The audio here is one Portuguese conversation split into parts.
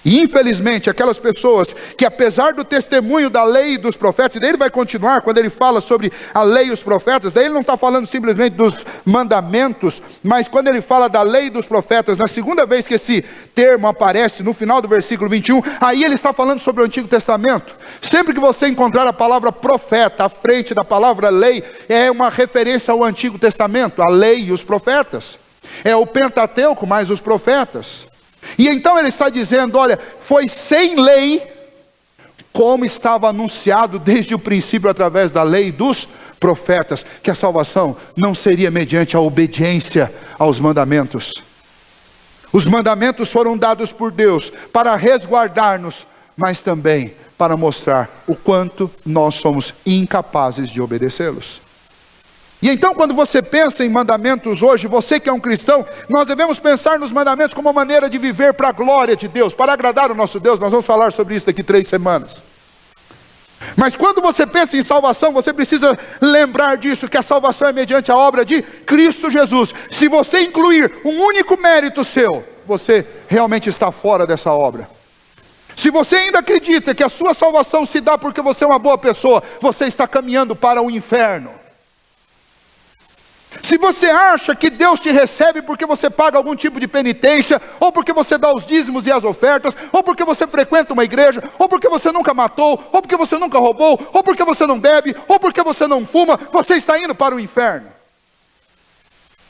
E infelizmente aquelas pessoas que, apesar do testemunho da lei e dos profetas, e daí ele vai continuar quando ele fala sobre a lei e os profetas, daí ele não está falando simplesmente dos mandamentos, mas quando ele fala da lei e dos profetas, na segunda vez que esse termo aparece no final do versículo 21, aí ele está falando sobre o Antigo Testamento. Sempre que você encontrar a palavra profeta à frente da palavra lei, é uma referência ao Antigo Testamento, a lei e os profetas. É o Pentateuco mais os profetas. E então ele está dizendo, olha, foi sem lei, como estava anunciado desde o princípio através da lei dos profetas, que a salvação não seria mediante a obediência aos mandamentos. Os mandamentos foram dados por Deus para resguardar-nos, mas também para mostrar o quanto nós somos incapazes de obedecê-los. E então quando você pensa em mandamentos hoje, você que é um cristão, nós devemos pensar nos mandamentos como uma maneira de viver para a glória de Deus, para agradar o nosso Deus. Nós vamos falar sobre isso daqui 3 semanas. Mas quando você pensa em salvação, você precisa lembrar disso, que a salvação é mediante a obra de Cristo Jesus. Se você incluir um único mérito seu, você realmente está fora dessa obra. Se você ainda acredita que a sua salvação se dá porque você é uma boa pessoa, você está caminhando para o inferno. Se você acha que Deus te recebe porque você paga algum tipo de penitência, ou porque você dá os dízimos e as ofertas, ou porque você frequenta uma igreja, ou porque você nunca matou, ou porque você nunca roubou, ou porque você não bebe, ou porque você não fuma, você está indo para o inferno.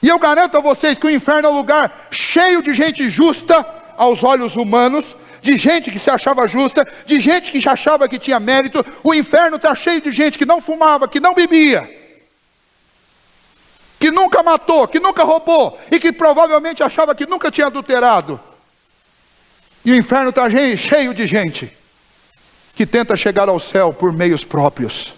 E eu garanto a vocês que o inferno é um lugar cheio de gente justa aos olhos humanos, de gente que se achava justa, de gente que achava que tinha mérito. O inferno está cheio de gente que não fumava, que não bebia, que nunca matou, que nunca roubou, e que provavelmente achava que nunca tinha adulterado. E o inferno está cheio de gente que tenta chegar ao céu por meios próprios.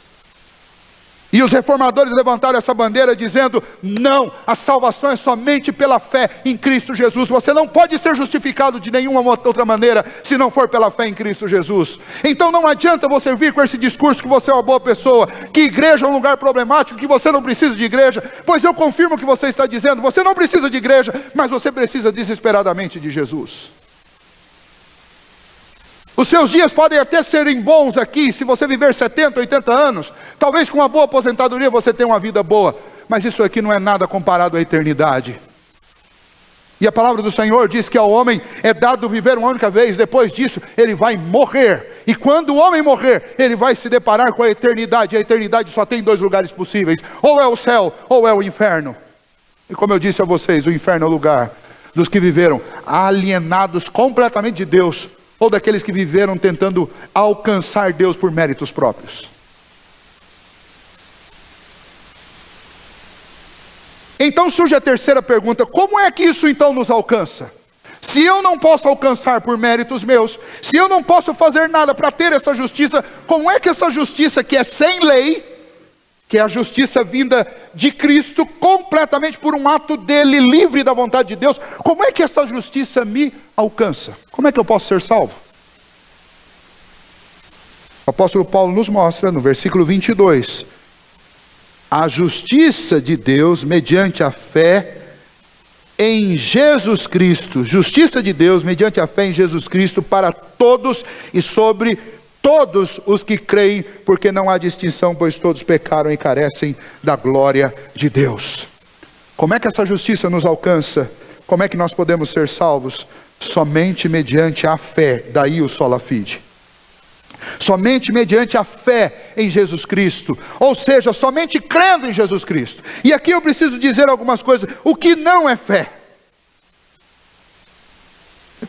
E os reformadores levantaram essa bandeira dizendo, não, a salvação é somente pela fé em Cristo Jesus. Você não pode ser justificado de nenhuma outra maneira, se não for pela fé em Cristo Jesus. Então não adianta você vir com esse discurso que você é uma boa pessoa, que igreja é um lugar problemático, que você não precisa de igreja. Pois eu confirmo o que você está dizendo, você não precisa de igreja, mas você precisa desesperadamente de Jesus. Os seus dias podem até serem bons aqui, se você viver 70, 80 anos, talvez com uma boa aposentadoria você tenha uma vida boa, mas isso aqui não é nada comparado à eternidade. E a palavra do Senhor diz que ao homem é dado viver uma única vez, depois disso ele vai morrer. E quando o homem morrer, ele vai se deparar com a eternidade, e a eternidade só tem 2 lugares possíveis, ou é o céu, ou é o inferno. E como eu disse a vocês, o inferno é o lugar dos que viveram alienados completamente de Deus, ou daqueles que viveram tentando alcançar Deus por méritos próprios. Então surge a terceira pergunta, como é que isso então nos alcança? Se eu não posso alcançar por méritos meus, se eu não posso fazer nada para ter essa justiça, como é que essa justiça que é sem lei, que é a justiça vinda de Cristo, completamente por um ato dele, livre da vontade de Deus, como é que essa justiça me alcança? Como é que eu posso ser salvo? O apóstolo Paulo nos mostra no versículo 22, a justiça de Deus mediante a fé em Jesus Cristo, justiça de Deus mediante a fé em Jesus Cristo para todos e sobre todos os que creem, porque não há distinção, pois todos pecaram e carecem da glória de Deus. Como é que essa justiça nos alcança? Como é que nós podemos ser salvos? Somente mediante a fé, daí o sola fide. Somente mediante a fé em Jesus Cristo, ou seja, somente crendo em Jesus Cristo. E aqui eu preciso dizer algumas coisas. O que não é fé?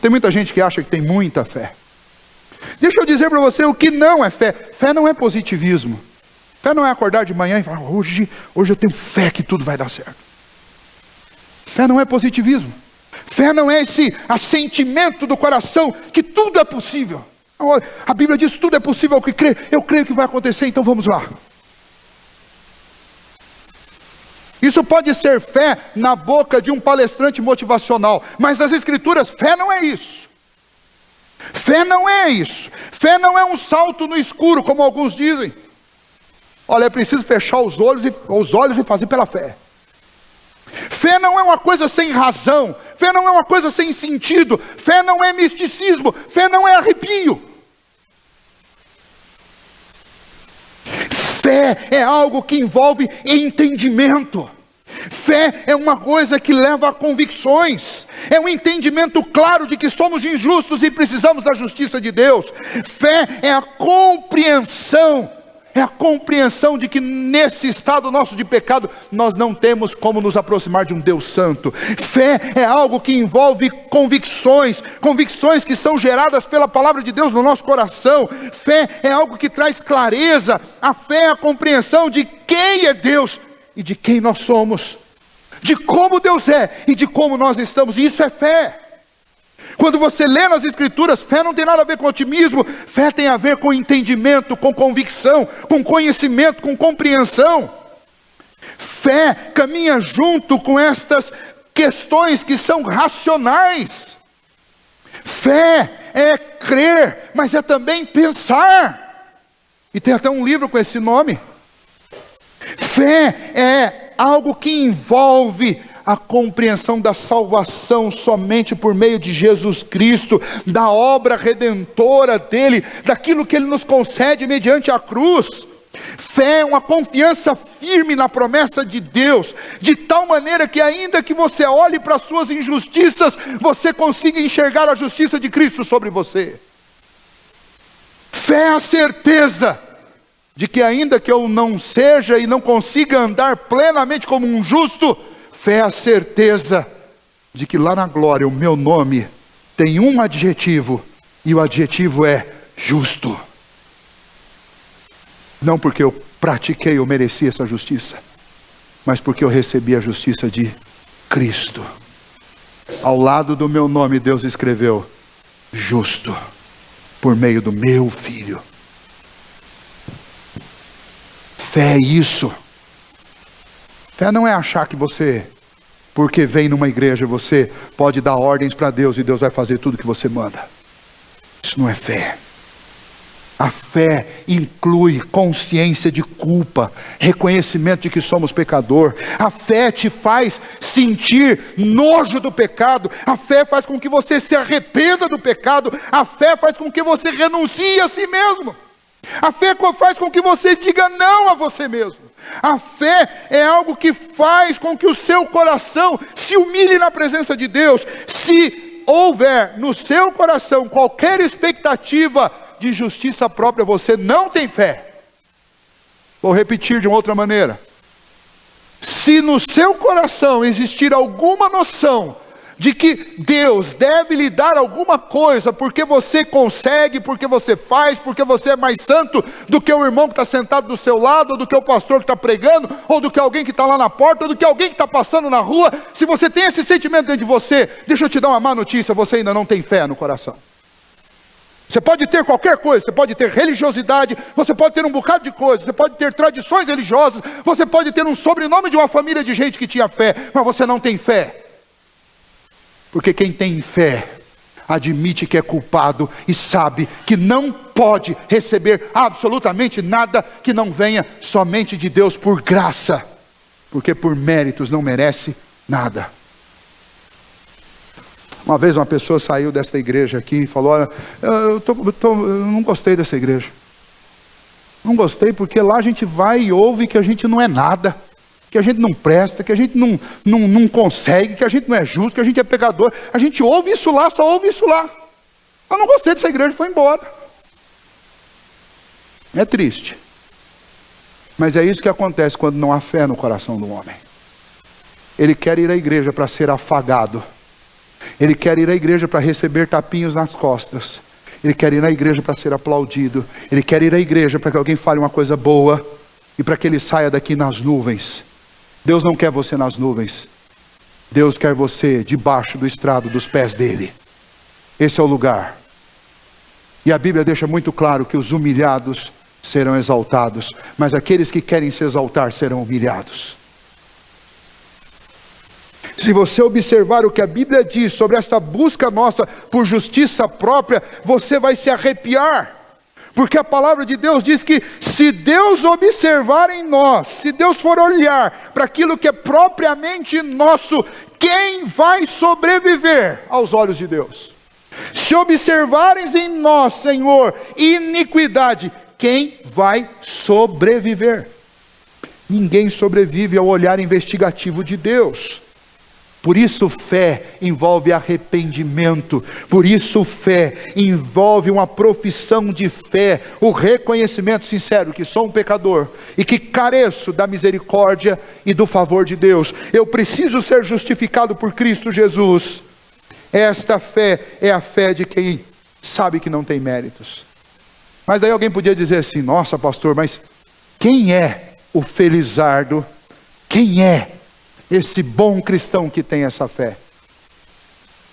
Tem muita gente que acha que tem muita fé. Deixa eu dizer para você o que não é fé. Fé não é positivismo. Fé não é acordar de manhã e falar, hoje eu tenho fé que tudo vai dar certo. Fé não é positivismo. Fé não é esse assentimento do coração que tudo é possível. A Bíblia diz que tudo é possível ao que crê. Eu creio que vai acontecer, então vamos lá. Isso pode ser fé na boca de um palestrante motivacional, mas nas Escrituras, fé não é isso. Fé não é isso. Fé não é um salto no escuro, como alguns dizem. Olha, é preciso fechar os olhos e fazer pela fé. Fé não é uma coisa sem razão. Fé não é uma coisa sem sentido. Fé não é misticismo. Fé não é arrepio. Fé é algo que envolve entendimento. Fé é uma coisa que leva a convicções. É um entendimento claro de que somos injustos e precisamos da justiça de Deus. Fé é a compreensão. É a compreensão de que nesse estado nosso de pecado, nós não temos como nos aproximar de um Deus santo. Fé é algo que envolve convicções. Convicções que são geradas pela palavra de Deus no nosso coração. Fé é algo que traz clareza. A fé é a compreensão de quem é Deus e de quem nós somos, de como Deus é e de como nós estamos. Isso é fé. Quando você lê nas Escrituras, fé não tem nada a ver com otimismo. Fé tem a ver com entendimento, com convicção, com conhecimento, com compreensão. Fé caminha junto com estas questões que são racionais. Fé é crer, mas é também pensar. E tem até um livro com esse nome. Fé é algo que envolve a compreensão da salvação somente por meio de Jesus Cristo, da obra redentora dele, daquilo que ele nos concede mediante a cruz. Fé é uma confiança firme na promessa de Deus, de tal maneira que ainda que você olhe para as suas injustiças, você consiga enxergar a justiça de Cristo sobre você. Fé é a certeza de que ainda que eu não seja e não consiga andar plenamente como um justo, fé é a certeza de que lá na glória o meu nome tem um adjetivo, e o adjetivo é justo. Não porque eu pratiquei ou mereci essa justiça, mas porque eu recebi a justiça de Cristo. Ao lado do meu nome Deus escreveu justo, por meio do meu Filho. Fé é isso. Fé não é achar que você, porque vem numa igreja, você pode dar ordens para Deus e Deus vai fazer tudo que você manda. Isso não é fé. A fé inclui consciência de culpa, reconhecimento de que somos pecador. A fé te faz sentir nojo do pecado. A fé faz com que você se arrependa do pecado. A fé faz com que você renuncie a si mesmo. A fé faz com que você diga não a você mesmo. A fé é algo que faz com que o seu coração se humilhe na presença de Deus. Se houver no seu coração qualquer expectativa de justiça própria, você não tem fé. Vou repetir de uma outra maneira. Se no seu coração existir alguma noção de que Deus deve lhe dar alguma coisa, porque você consegue, porque você faz, porque você é mais santo do que o irmão que está sentado do seu lado, ou do que o pastor que está pregando, ou do que alguém que está lá na porta, ou do que alguém que está passando na rua, se você tem esse sentimento dentro de você, deixa eu te dar uma má notícia, você ainda não tem fé no coração. Você pode ter qualquer coisa, você pode ter religiosidade, você pode ter um bocado de coisas, você pode ter tradições religiosas, você pode ter um sobrenome de uma família de gente que tinha fé, mas você não tem fé. Porque quem tem fé, admite que é culpado e sabe que não pode receber absolutamente nada que não venha somente de Deus por graça. Porque por méritos não merece nada. Uma vez uma pessoa saiu desta igreja aqui e falou, olha, eu não gostei dessa igreja. Não gostei porque lá a gente vai e ouve que a gente não é nada. Que a gente não presta, que a gente não consegue, que a gente não é justo, que a gente é pecador. A gente ouve isso lá, só ouve isso lá. Eu não gostei dessa igreja, foi embora. É triste. Mas é isso que acontece quando não há fé no coração do homem. Ele quer ir à igreja para ser afagado. Ele quer ir à igreja para receber tapinhos nas costas. Ele quer ir à igreja para ser aplaudido. Ele quer ir à igreja para que alguém fale uma coisa boa. E para que ele saia daqui nas nuvens. Deus não quer você nas nuvens. Deus quer você debaixo do estrado dos pés dele. Esse é o lugar. E a Bíblia deixa muito claro que os humilhados serão exaltados, mas aqueles que querem se exaltar serão humilhados. Se você observar o que a Bíblia diz sobre essa busca nossa por justiça própria, você vai se arrepiar. Porque a palavra de Deus diz que se Deus observar em nós, se Deus for olhar para aquilo que é propriamente nosso, quem vai sobreviver aos olhos de Deus? Se observares em nós, Senhor, iniquidade, quem vai sobreviver? Ninguém sobrevive ao olhar investigativo de Deus. Por isso fé envolve arrependimento, por isso fé envolve uma profissão de fé, o reconhecimento sincero que sou um pecador e que careço da misericórdia e do favor de Deus. Eu preciso ser justificado por Cristo Jesus. Esta fé é a fé de quem sabe que não tem méritos. Mas daí alguém podia dizer assim: nossa pastor, mas quem é o felizardo? Quem é esse bom cristão que tem essa fé?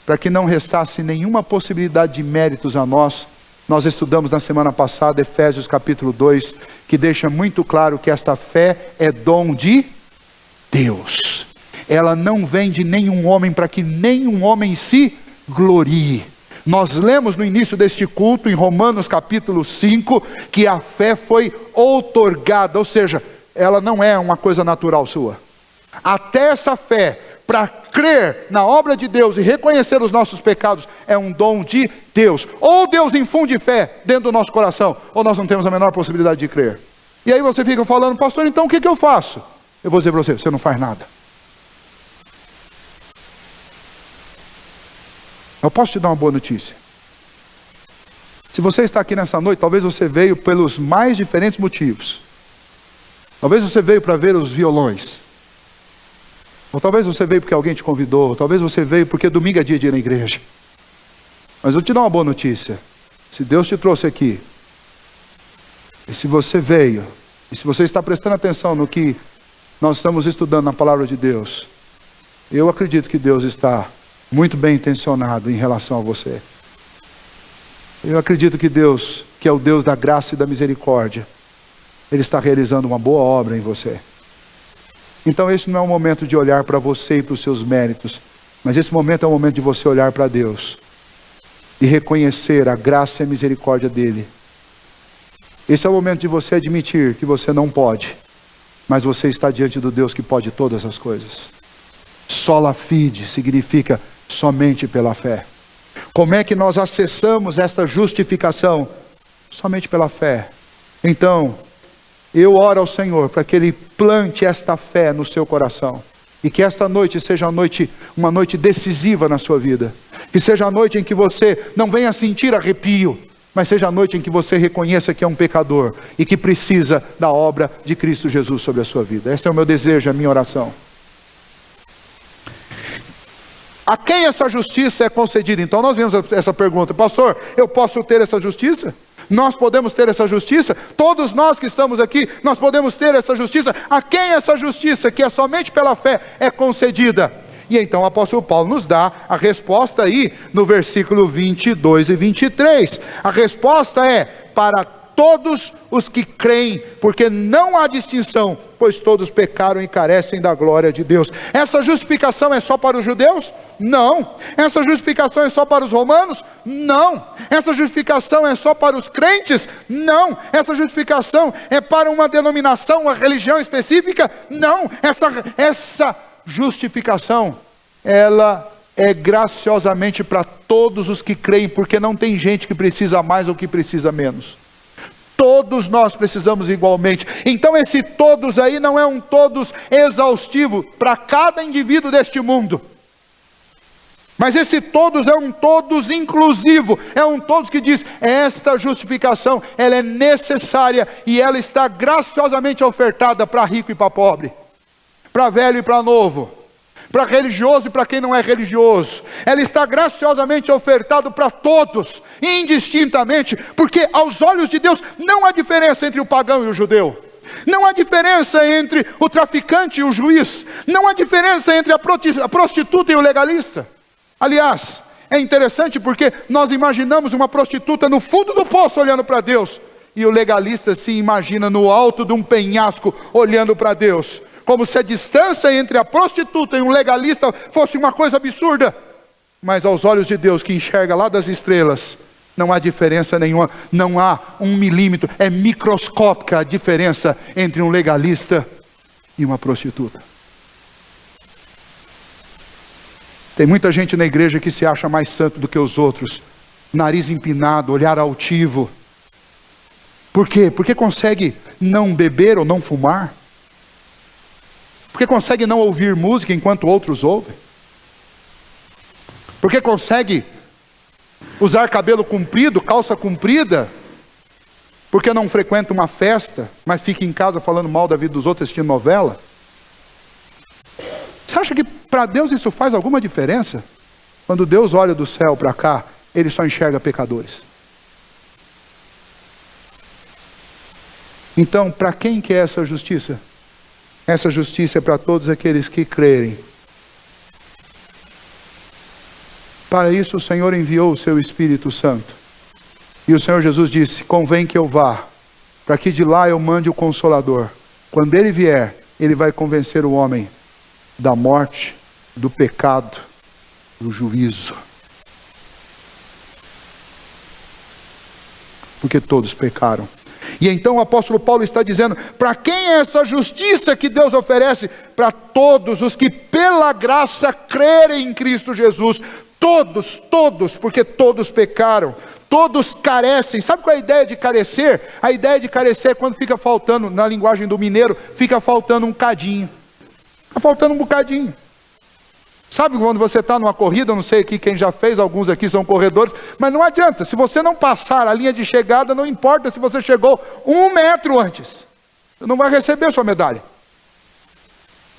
Para que não restasse nenhuma possibilidade de méritos a nós, nós estudamos na semana passada Efésios capítulo 2, que deixa muito claro que esta fé é dom de Deus. Ela não vem de nenhum homem, para que nenhum homem se glorie. Nós lemos no início deste culto, em Romanos capítulo 5, que a fé foi outorgada, ou seja, ela não é uma coisa natural sua. Até essa fé, para crer na obra de Deus e reconhecer os nossos pecados, é um dom de Deus. Ou Deus infunde fé dentro do nosso coração, ou nós não temos a menor possibilidade de crer. E aí você fica falando: pastor, então o que eu faço? Eu vou dizer para você: você não faz nada. Eu posso te dar uma boa notícia. Se você está aqui nessa noite, talvez você veio pelos mais diferentes motivos. Talvez você veio para ver os violões. Ou talvez você veio porque alguém te convidou. Ou talvez você veio porque domingo é dia de ir na igreja. Mas eu te dou uma boa notícia. Se Deus te trouxe aqui, e se você veio, e se você está prestando atenção no que nós estamos estudando na palavra de Deus, eu acredito que Deus está muito bem intencionado em relação a você. Eu acredito que Deus, que é o Deus da graça e da misericórdia, Ele está realizando uma boa obra em você. Então esse não é o momento de olhar para você e para os seus méritos, mas esse momento é o momento de você olhar para Deus e reconhecer a graça e a misericórdia dEle. Esse é o momento de você admitir que você não pode, mas você está diante do Deus que pode todas as coisas. Sola fide significa somente pela fé. Como é que nós acessamos esta justificação? Somente pela fé. Então, eu oro ao Senhor para que Ele plante esta fé no seu coração. E que esta noite seja uma noite decisiva na sua vida. Que seja a noite em que você não venha sentir arrepio, mas seja a noite em que você reconheça que é um pecador e que precisa da obra de Cristo Jesus sobre a sua vida. Esse é o meu desejo, a minha oração. A quem essa justiça é concedida? Então nós vimos essa pergunta: pastor, eu posso ter essa justiça? Nós podemos ter essa justiça? Todos nós que estamos aqui, nós podemos ter essa justiça? A quem essa justiça, que é somente pela fé, é concedida? E então o apóstolo Paulo nos dá a resposta aí no versículo 22 e 23. A resposta é: para todos os que creem, porque não há distinção, pois todos pecaram e carecem da glória de Deus. Essa justificação é só para os judeus? Não. Essa justificação é só para os romanos? Não. Essa justificação é só para os crentes? Não. Essa justificação é para uma denominação, uma religião específica? Não. Essa justificação, ela é graciosamente para todos os que creem, porque não tem gente que precisa mais ou que precisa menos. Todos nós precisamos igualmente. Então esse todos aí não é um todos exaustivo para cada indivíduo deste mundo, mas esse todos é um todos inclusivo, é um todos que diz: esta justificação, ela é necessária e ela está graciosamente ofertada para rico e para pobre, para velho e para novo, para religioso e para quem não é religioso. Ela está graciosamente ofertada para todos, indistintamente, porque aos olhos de Deus não há diferença entre o pagão e o judeu. Não há diferença entre o traficante e o juiz. Não há diferença entre a prostituta e o legalista. Aliás, é interessante porque nós imaginamos uma prostituta no fundo do poço olhando para Deus, e o legalista se imagina no alto de um penhasco olhando para Deus, como se a distância entre a prostituta e um legalista fosse uma coisa absurda. Mas aos olhos de Deus, que enxerga lá das estrelas, Não há diferença nenhuma, não há 1 milímetro, é microscópica a diferença entre um legalista e uma prostituta. Tem muita gente na igreja que se acha mais santo do que os outros, nariz empinado, olhar altivo. Por quê? Porque consegue não beber ou não fumar? Porque consegue não ouvir música enquanto outros ouvem? Porque consegue usar cabelo comprido, calça comprida? Porque não frequenta uma festa, mas fica em casa falando mal da vida dos outros, assistindo novela? Você acha que para Deus isso faz alguma diferença? Quando Deus olha do céu para cá, Ele só enxerga pecadores. Então, para quem que é essa justiça? Essa justiça é para todos aqueles que crerem. Para isso o Senhor enviou o seu Espírito Santo. E o Senhor Jesus disse: convém que eu vá, para que de lá eu mande o Consolador. Quando Ele vier, Ele vai convencer o homem da morte, do pecado, do juízo. Porque todos pecaram. E então o apóstolo Paulo está dizendo: para quem é essa justiça que Deus oferece? Para todos os que pela graça crerem em Cristo Jesus. Todos, porque todos pecaram, todos carecem. Sabe qual é a ideia de carecer? A ideia de carecer é quando fica faltando, na linguagem do mineiro, fica faltando um cadinho. Fica faltando um bocadinho. Sabe quando você está numa corrida, eu não sei aqui quem já fez, alguns aqui são corredores, mas não adianta, se você não passar a linha de chegada, não importa se você chegou 1 metro antes, você não vai receber sua medalha.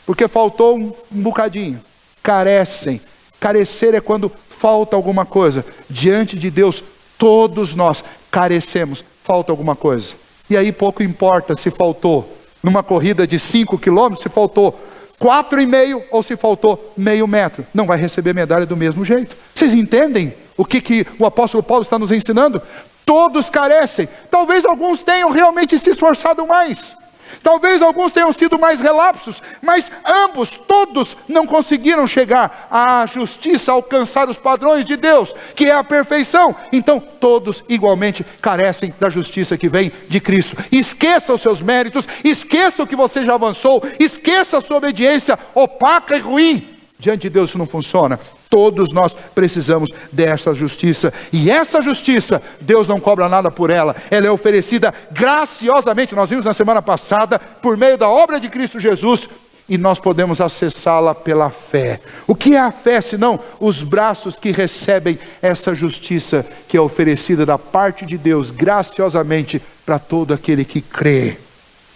Porque faltou um bocadinho. Carecem. Carecer é quando falta alguma coisa. Diante de Deus, todos nós carecemos, falta alguma coisa. E aí pouco importa se faltou numa corrida de 5 quilômetros, se faltou 4,5 ou se faltou meio metro. Não vai receber medalha do mesmo jeito. Vocês entendem o que o apóstolo Paulo está nos ensinando? Todos carecem. Talvez alguns tenham realmente se esforçado mais. Talvez alguns tenham sido mais relapsos, mas ambos, todos não conseguiram chegar à justiça, alcançar os padrões de Deus, que é a perfeição. Então todos igualmente carecem da justiça que vem de Cristo. Esqueça os seus méritos, esqueça o que você já avançou, esqueça a sua obediência opaca e ruim. Diante de Deus isso não funciona. Todos nós precisamos dessa justiça. E essa justiça, Deus não cobra nada por ela. Ela é oferecida graciosamente. Nós vimos na semana passada, por meio da obra de Cristo Jesus. E nós podemos acessá-la pela fé. O que é a fé, senão os braços que recebem essa justiça que é oferecida da parte de Deus, graciosamente, para todo aquele que crê.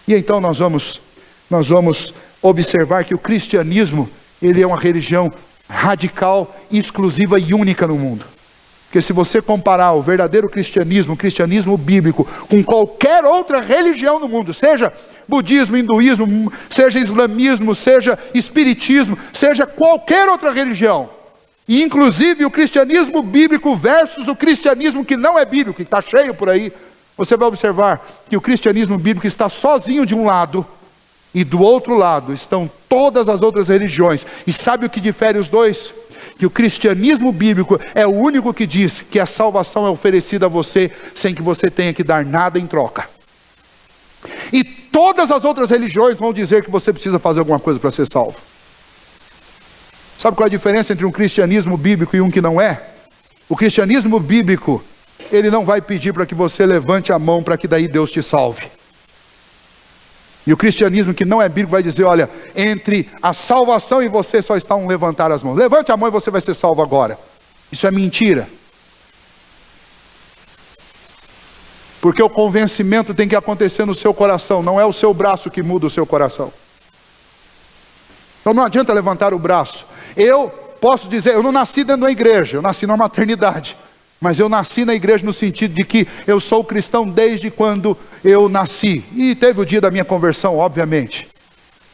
E então nós vamos observar que o cristianismo, ele é uma religião radical, exclusiva e única no mundo. Porque se você comparar o verdadeiro cristianismo, o cristianismo bíblico, com qualquer outra religião no mundo, seja budismo, hinduísmo, seja islamismo, seja espiritismo, seja qualquer outra religião, e inclusive o cristianismo bíblico versus o cristianismo que não é bíblico, que está cheio por aí, você vai observar que o cristianismo bíblico está sozinho de um lado, e do outro lado estão todas as outras religiões. E sabe o que difere os dois? Que o cristianismo bíblico é o único que diz que a salvação é oferecida a você sem que você tenha que dar nada em troca. E todas as outras religiões vão dizer que você precisa fazer alguma coisa para ser salvo. Sabe qual é a diferença entre um cristianismo bíblico e um que não é? O cristianismo bíblico, ele não vai pedir para que você levante a mão para que daí Deus te salve. E o cristianismo que não é bíblico vai dizer: olha, entre a salvação e você só está um levantar as mãos. Levante a mão e você vai ser salvo agora. Isso é mentira. Porque o convencimento tem que acontecer no seu coração, não é o seu braço que muda o seu coração. Então não adianta levantar o braço. Eu posso dizer, eu não nasci dentro da igreja, eu nasci numa maternidade. Mas eu nasci na igreja no sentido de que eu sou cristão desde quando eu nasci. E teve o dia da minha conversão, obviamente.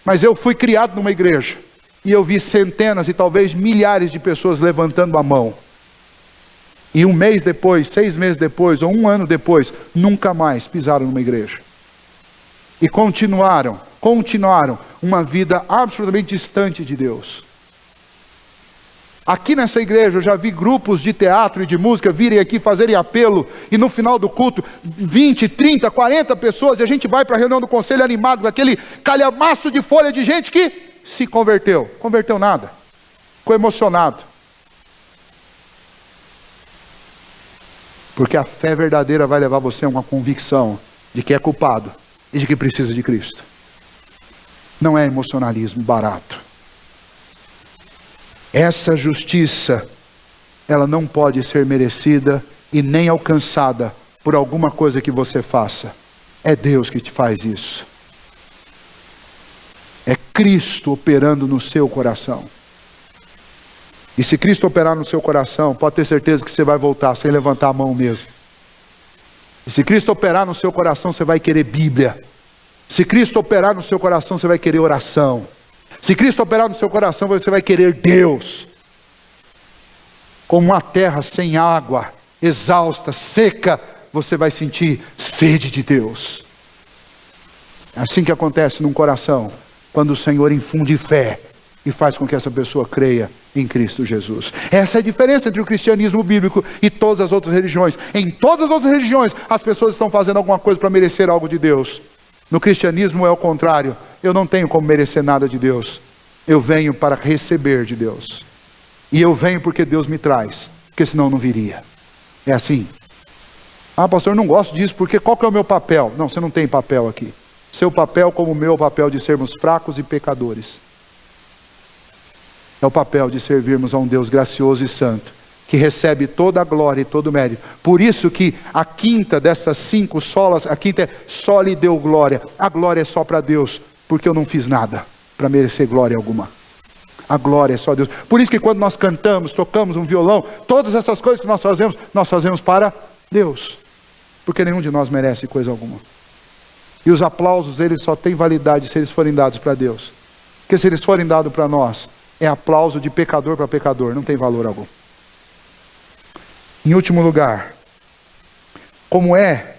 Mas eu fui criado numa igreja. E eu vi centenas e talvez milhares de pessoas levantando a mão. E 1 mês depois, 6 meses depois, ou 1 ano depois, nunca mais pisaram numa igreja. E continuaram uma vida absolutamente distante de Deus. Aqui nessa igreja eu já vi grupos de teatro e de música virem aqui fazerem apelo, e no final do culto, 20, 30, 40 pessoas, e a gente vai para a reunião do conselho animado, com aquele calhamaço de folha de gente que se converteu. Converteu nada. Ficou emocionado. Porque a fé verdadeira vai levar você a uma convicção de que é culpado e de que precisa de Cristo. Não é emocionalismo barato. Essa justiça, ela não pode ser merecida e nem alcançada por alguma coisa que você faça. É Deus que te faz isso. É Cristo operando no seu coração. E se Cristo operar no seu coração, pode ter certeza que você vai voltar sem levantar a mão mesmo. E se Cristo operar no seu coração, você vai querer Bíblia. Se Cristo operar no seu coração, você vai querer oração. Se Cristo operar no seu coração, você vai querer Deus. Como uma terra sem água, exausta, seca, você vai sentir sede de Deus. É assim que acontece num coração, quando o Senhor infunde fé e faz com que essa pessoa creia em Cristo Jesus. Essa é a diferença entre o cristianismo bíblico e todas as outras religiões. Em todas as outras religiões, as pessoas estão fazendo alguma coisa para merecer algo de Deus. No cristianismo é o contrário. Eu não tenho como merecer nada de Deus. Eu venho para receber de Deus. E eu venho porque Deus me traz. Porque senão eu não viria. É assim. Ah, pastor, eu não gosto disso, porque qual que é o meu papel? Não, você não tem papel aqui. Seu papel como o meu papel de sermos fracos e pecadores. É o papel de servirmos a um Deus gracioso e santo, que recebe toda a glória e todo o mérito. Por isso que a quinta dessas 5 solas, a quinta é só lhe deu glória. A glória é só para Deus, porque eu não fiz nada para merecer glória alguma. A glória é só Deus. Por isso que quando nós cantamos, tocamos um violão, todas essas coisas que nós fazemos para Deus. Porque nenhum de nós merece coisa alguma. E os aplausos, eles só têm validade se eles forem dados para Deus. Porque se eles forem dados para nós, é aplauso de pecador para pecador, não tem valor algum. Em último lugar, como é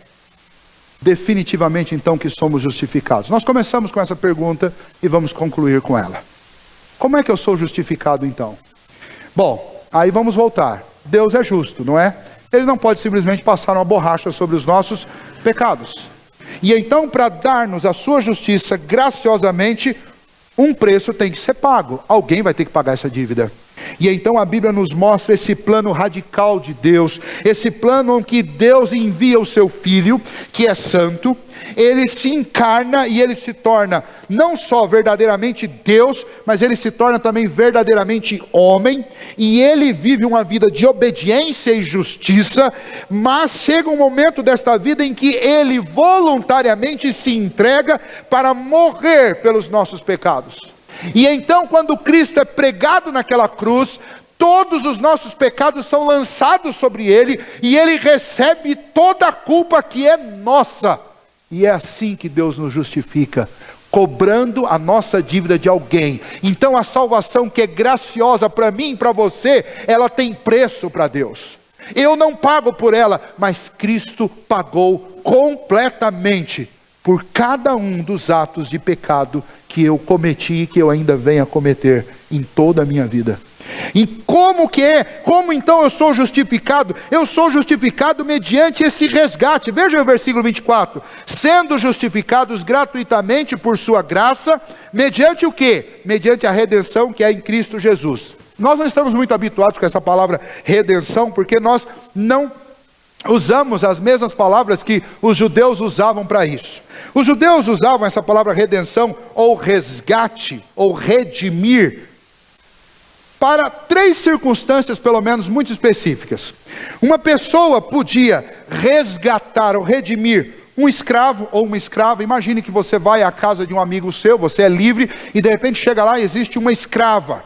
definitivamente então que somos justificados? Nós começamos com essa pergunta e vamos concluir com ela. Como é que eu sou justificado então? Bom, aí vamos voltar. Deus é justo, não é? Ele não pode simplesmente passar uma borracha sobre os nossos pecados. E então, para dar-nos a sua justiça graciosamente, um preço tem que ser pago. Alguém vai ter que pagar essa dívida. E então a Bíblia nos mostra esse plano radical de Deus, esse plano em que Deus envia o seu Filho, que é santo, ele se encarna e ele se torna não só verdadeiramente Deus, mas ele se torna também verdadeiramente homem, e ele vive uma vida de obediência e justiça, mas chega um momento desta vida em que ele voluntariamente se entrega para morrer pelos nossos pecados. E então, quando Cristo é pregado naquela cruz, todos os nossos pecados são lançados sobre ele, e ele recebe toda a culpa que é nossa. E é assim que Deus nos justifica, cobrando a nossa dívida de alguém. Então a salvação, que é graciosa para mim e para você, ela tem preço para Deus. Eu não pago por ela, mas Cristo pagou completamente por cada um dos atos de pecado que eu cometi e que eu ainda venho a cometer em toda a minha vida. E como que é? Como então eu sou justificado? Eu sou justificado mediante esse resgate. Veja o versículo 24. Sendo justificados gratuitamente por sua graça, mediante o quê? Mediante a redenção que é em Cristo Jesus. Nós não estamos muito habituados com essa palavra redenção, porque nós não usamos as mesmas palavras que os judeus usavam para isso. Os judeus usavam essa palavra redenção, ou resgate, ou redimir, para 3 circunstâncias pelo menos muito específicas. Uma pessoa podia resgatar ou redimir um escravo ou uma escrava. Imagine que você vai à casa de um amigo seu, você é livre, e de repente chega lá e existe uma escrava.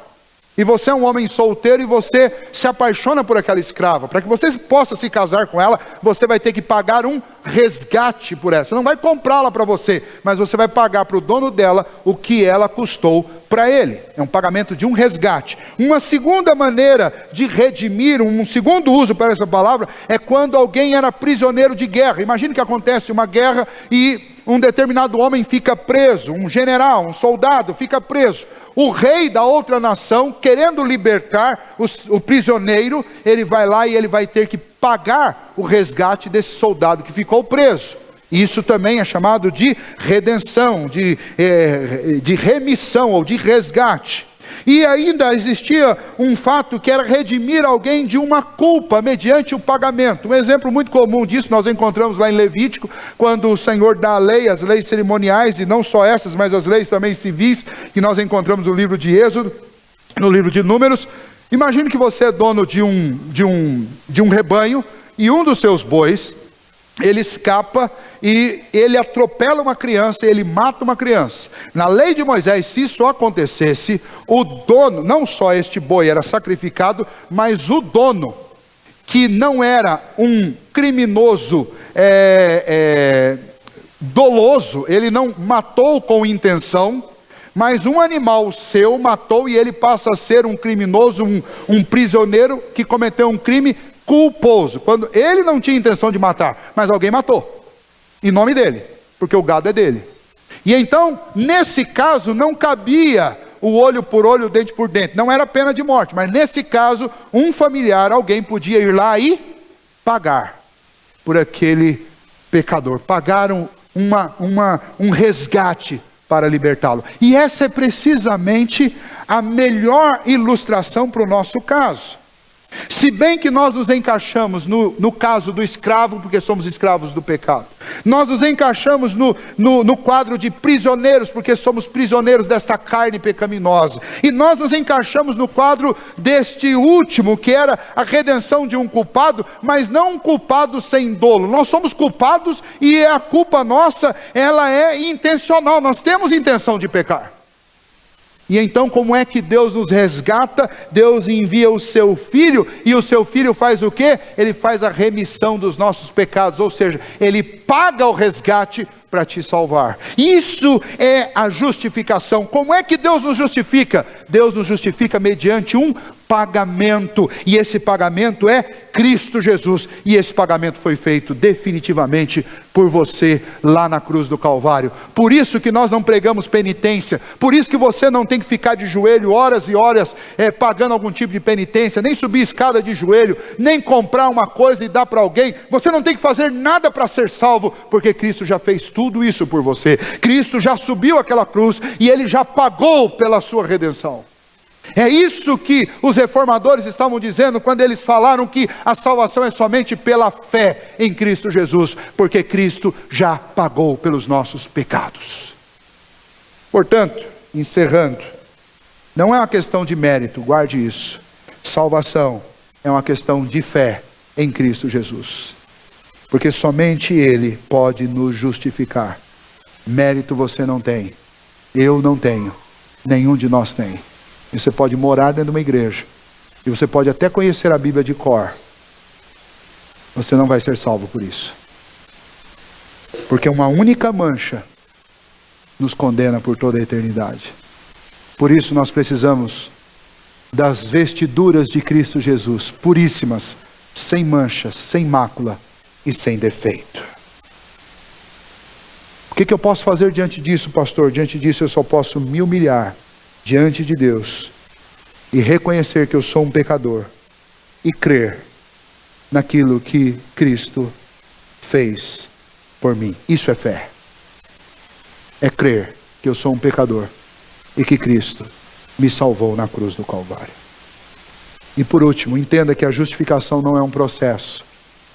E você é um homem solteiro e você se apaixona por aquela escrava. Para que você possa se casar com ela, você vai ter que pagar um resgate por ela. Você não vai comprá-la para você, mas você vai pagar para o dono dela o que ela custou para ele. É um pagamento de um resgate. Uma segunda maneira de redimir, um segundo uso para essa palavra, é quando alguém era prisioneiro de guerra. Imagine que acontece uma guerra e um determinado homem fica preso, um general, um soldado fica preso. O rei da outra nação, querendo libertar o prisioneiro, ele vai lá e ele vai ter que pagar o resgate desse soldado que ficou preso. Isso também é chamado de redenção, de remissão ou de resgate. E ainda existia um fato que era redimir alguém de uma culpa mediante o pagamento. Um exemplo muito comum disso nós encontramos lá em Levítico, quando o Senhor dá a lei, as leis cerimoniais, e não só essas, mas as leis também civis, que nós encontramos no livro de Êxodo, no livro de Números. Imagine que você é dono de um rebanho, e um dos seus bois, ele escapa e ele atropela uma criança, ele mata uma criança. Na lei de Moisés, se isso acontecesse, o dono, não só este boi era sacrificado, mas o dono, que não era um criminoso doloso, ele não matou com intenção, mas um animal seu matou e ele passa a ser um criminoso, um prisioneiro que cometeu um crime culposo, quando ele não tinha intenção de matar, mas alguém matou, em nome dele, porque o gado é dele. E então, nesse caso, não cabia o olho por olho, o dente por dente, não era pena de morte, mas nesse caso, um familiar, alguém podia ir lá e pagar por aquele pecador, pagaram um resgate para libertá-lo. E essa é precisamente a melhor ilustração para o nosso caso. Se bem que nós nos encaixamos no caso do escravo, porque somos escravos do pecado. Nós nos encaixamos no quadro de prisioneiros, porque somos prisioneiros desta carne pecaminosa. E nós nos encaixamos no quadro deste último, que era a redenção de um culpado, mas não um culpado sem dolo. Nós somos culpados e a culpa nossa, ela é intencional. Nós temos intenção de pecar. E então como é que Deus nos resgata? Deus envia o seu Filho, e o seu Filho faz o quê? Ele faz a remissão dos nossos pecados, ou seja, Ele paga o resgate para te salvar. Isso é a justificação. Como é que Deus nos justifica? Deus nos justifica mediante um pagamento, e esse pagamento é Cristo Jesus, e esse pagamento foi feito definitivamente por você lá na cruz do Calvário. Por isso que nós não pregamos penitência, por isso que você não tem que ficar de joelho horas e horas pagando algum tipo de penitência, nem subir escada de joelho, nem comprar uma coisa e dar para alguém. Você não tem que fazer nada para ser salvo, porque Cristo já fez tudo isso por você. Cristo já subiu aquela cruz e Ele já pagou pela sua redenção. É isso que os reformadores estavam dizendo quando eles falaram que a salvação é somente pela fé em Cristo Jesus, porque Cristo já pagou pelos nossos pecados. Portanto, encerrando, não é uma questão de mérito, guarde isso. Salvação é uma questão de fé em Cristo Jesus, porque somente Ele pode nos justificar. Mérito você não tem, eu não tenho, nenhum de nós tem. E você pode morar dentro de uma igreja, e você pode até conhecer a Bíblia de cor, você não vai ser salvo por isso, porque uma única mancha nos condena por toda a eternidade. Por isso nós precisamos das vestiduras de Cristo Jesus, puríssimas, sem mancha, sem mácula e sem defeito. O que eu posso fazer diante disso, pastor? Diante disso eu só posso me humilhar diante de Deus e reconhecer que eu sou um pecador e crer naquilo que Cristo fez por mim. Isso é fé. É crer que eu sou um pecador e que Cristo me salvou na cruz do Calvário. E por último, entenda que a justificação não é um processo.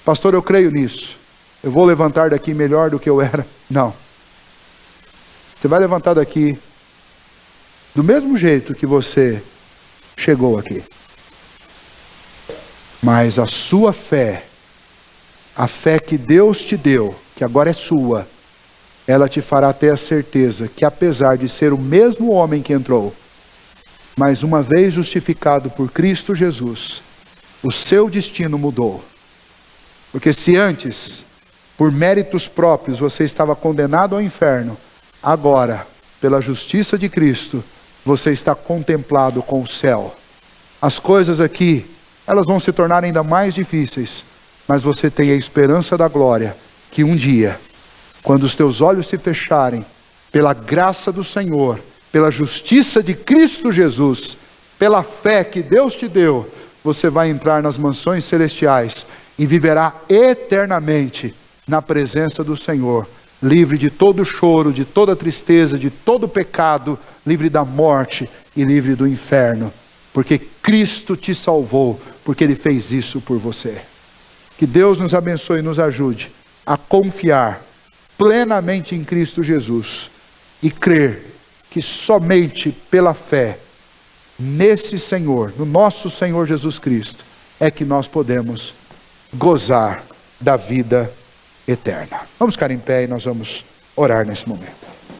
Pastor, eu creio nisso. Eu vou levantar daqui melhor do que eu era. Não. Você vai levantar daqui do mesmo jeito que você chegou aqui. Mas a sua fé, a fé que Deus te deu, que agora é sua, ela te fará ter a certeza que apesar de ser o mesmo homem que entrou, mas uma vez justificado por Cristo Jesus, o seu destino mudou. Porque se antes, por méritos próprios, você estava condenado ao inferno, agora, pela justiça de Cristo, você está contemplado com o céu. As coisas aqui, elas vão se tornar ainda mais difíceis, mas você tem a esperança da glória, que um dia, quando os teus olhos se fecharem, pela graça do Senhor, pela justiça de Cristo Jesus, pela fé que Deus te deu, você vai entrar nas mansões celestiais e viverá eternamente na presença do Senhor, livre de todo choro, de toda tristeza, de todo pecado, livre da morte e livre do inferno, porque Cristo te salvou, porque Ele fez isso por você. Que Deus nos abençoe e nos ajude a confiar plenamente em Cristo Jesus e crer que somente pela fé nesse Senhor, no nosso Senhor Jesus Cristo, é que nós podemos gozar da vida eterna. Vamos ficar em pé e nós vamos orar nesse momento.